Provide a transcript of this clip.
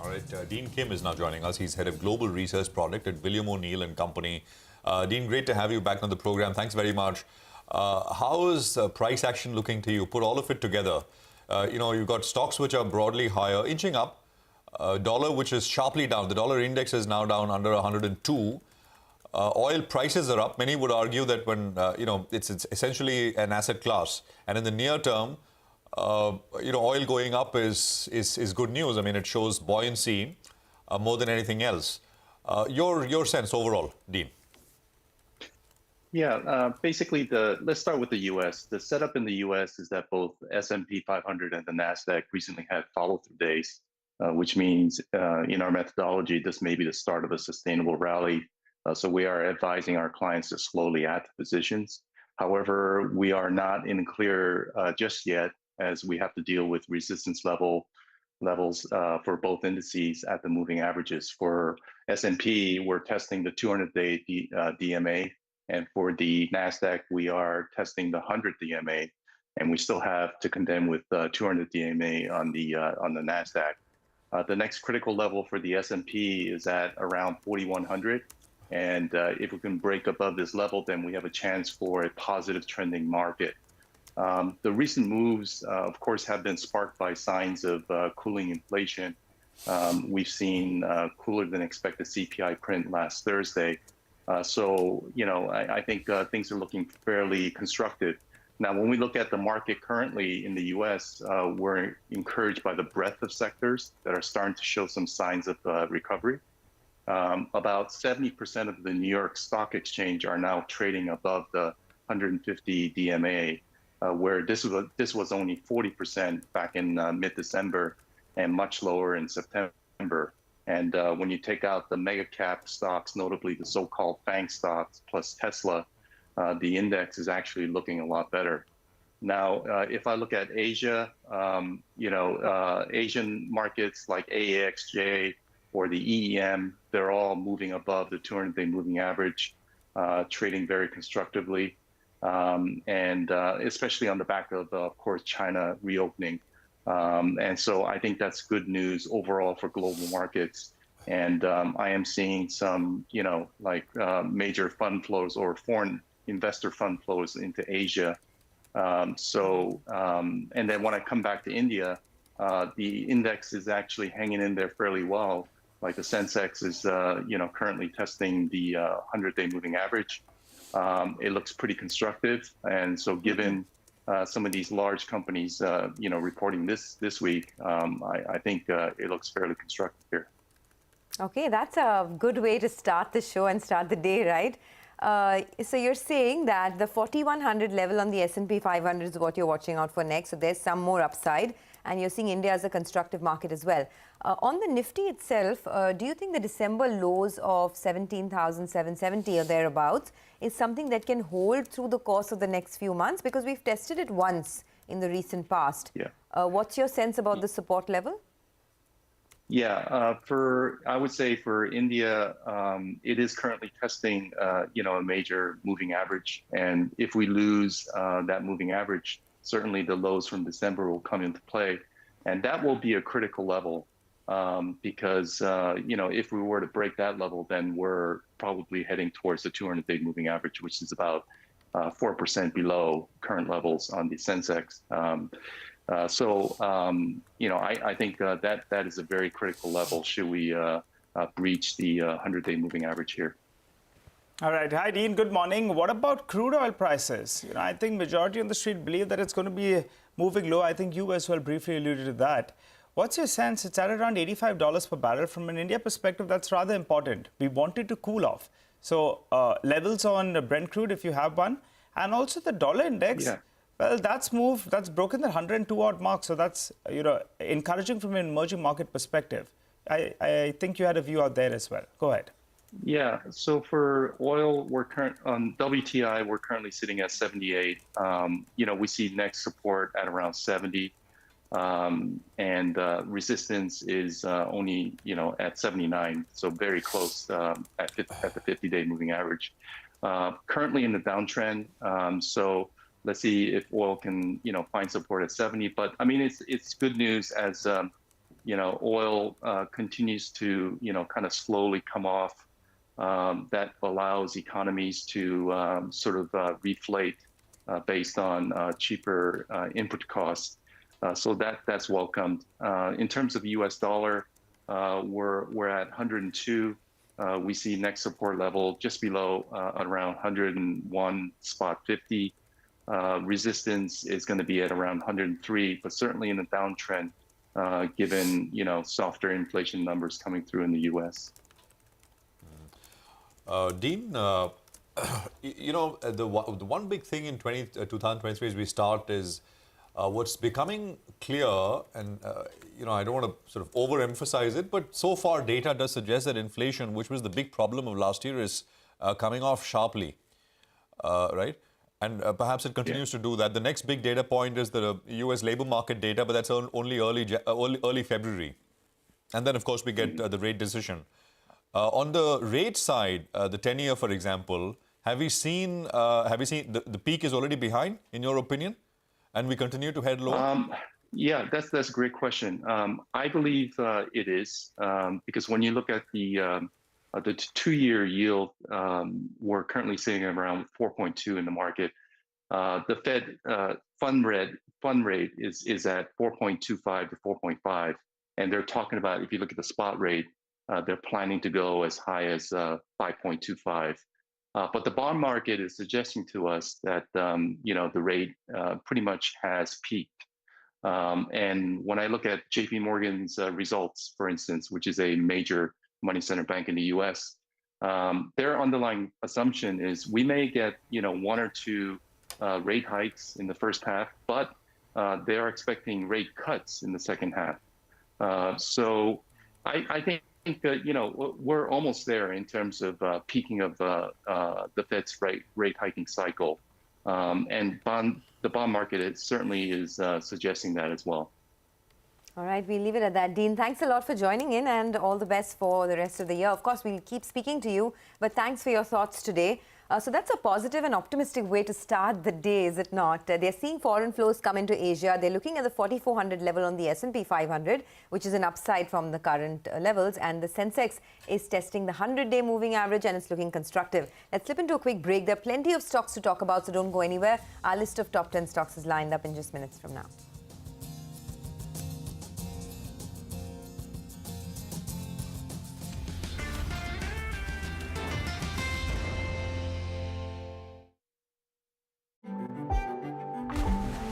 All right, Dean Kim is now joining us. He's head of global research product at William O'Neill and Company. Dean, great to have you back on the program. Thanks very much. How is price action looking to you? Put all of it together. You've got stocks which are broadly higher, inching up. Dollar which is sharply down. The dollar index is now down under 102. Oil prices are up. Many would argue that when it's essentially an asset class, and in the near term, oil going up is good news. I mean, it shows buoyancy more than anything else. Your sense overall, Dean? Yeah, basically, let's start with the U.S. The setup in the U.S. is that both S&P 500 and the Nasdaq recently had follow-through days, which means in our methodology, this may be the start of a sustainable rally. So we are advising our clients to slowly add to positions. However, we are not in clear just yet, as we have to deal with resistance levels for both indices at the moving averages. For S&P, we're testing the 200-day DMA, and for the Nasdaq, we are testing the 100 DMA, and we still have to contend with 200 DMA on the Nasdaq. The next critical level for the S&P is at around 4,100. And if we can break above this level, then we have a chance for a positive trending market. The recent moves, of course, have been sparked by signs of cooling inflation. We've seen cooler than expected CPI print last Thursday. So, I think things are looking fairly constructive. Now, when we look at the market currently in the U.S., we're encouraged by the breadth of sectors that are starting to show some signs of recovery. About 70% of the New York Stock Exchange are now trading above the 150 DMA, where this was only 40% back in mid-December and much lower in September. And when you take out the mega cap stocks, notably the so-called FANG stocks plus Tesla, the index is actually looking a lot better. Now, if I look at Asia, Asian markets like AAXJ or the EEM, they're all moving above the 200-day moving average, trading very constructively, and especially on the back of course, China reopening. And so I think that's good news overall for global markets. And I am seeing some, major fund flows or foreign investor fund flows into Asia. And then when I come back to India, the index is actually hanging in there fairly well. Like the Sensex is, currently testing the 100-day moving average. It looks pretty constructive. And so given some of these large companies, reporting this week, I think it looks fairly constructive here. Okay, that's a good way to start the show and start the day, right? So you're saying that the 4,100 level on the S&P 500 is what you're watching out for next. So there's some more upside. And you're seeing India as a constructive market as well. On the Nifty itself, do you think the December lows of 17,770 or thereabouts is something that can hold through the course of the next few months? Because we've tested it once in the recent past. Yeah. What's your sense about the support level? Yeah, I would say for India, it is currently testing, a major moving average. And if we lose that moving average, certainly the lows from December will come into play. And that will be a critical level because, if we were to break that level, then we're probably heading towards the 200-day moving average, which is about 4% below current levels on the Sensex. I think that is a very critical level should we breach the 100-day moving average here. All right. Hi, Dean. Good morning. What about crude oil prices? I think majority on the street believe that it's going to be moving low. I think you as well briefly alluded to that. What's your sense? It's at around $85 per barrel. From an India perspective, that's rather important. We want it to cool off. So levels on Brent crude, if you have one, and also the dollar index. Yeah. Well, that's broken the 102 odd mark. So that's, encouraging from an emerging market perspective. I think you had a view out there as well. Go ahead. Yeah, so for oil, on WTI, we're currently sitting at 78. We see next support at around 70. And resistance is only, at 79. So very close at the 50-day moving average. Currently in the downtrend. So let's see if oil can, find support at 70. But I mean, it's good news as oil continues to, kind of slowly come off. That allows economies to sort of reflate based on cheaper input costs. So that's welcomed. In terms of U.S. dollar, we're at 102. We see next support level just below around 101.50. Resistance is going to be at around 103, but certainly in a downtrend, given softer inflation numbers coming through in the U.S. Dean, the one big thing in 2023 as we start is what's becoming clear, and I don't want to sort of overemphasize it, but so far data does suggest that inflation, which was the big problem of last year, is coming off sharply, right? And perhaps it continues to do that. The next big data point is the U.S. labor market data, but that's only early February. And then, of course, we get the rate decision. On the rate side, the 10-year, for example, have we seen the peak is already behind, in your opinion, and we continue to head lower? Yeah, that's a great question. I believe it is, because when you look at the 2-year yield, we're currently sitting around 4.2 in the market. The Fed fund rate is at 4.25 to 4.5, and they're talking about, if you look at the spot rate, they're planning to go as high as 5.25. But the bond market is suggesting to us that the rate pretty much has peaked. And when I look at JP Morgan's results, for instance, which is a major money center bank in the U.S., their underlying assumption is we may get 1 or 2 rate hikes in the first half, but they are expecting rate cuts in the second half. So I think that we're almost there in terms of peaking of the Fed's rate hiking cycle, and the bond market certainly is suggesting that as well. All right, we'll leave it at that. Dean, thanks a lot for joining in, and all the best for the rest of the year. Of course, we'll keep speaking to you, but thanks for your thoughts today. So that's a positive and optimistic way to start the day, is it not? They're seeing foreign flows come into Asia. They're looking at the 4,400 level on the S&P 500, which is an upside from the current levels. And the Sensex is testing the 100-day moving average, and it's looking constructive. Let's slip into a quick break. There are plenty of stocks to talk about, so don't go anywhere. Our list of top 10 stocks is lined up in just minutes from now.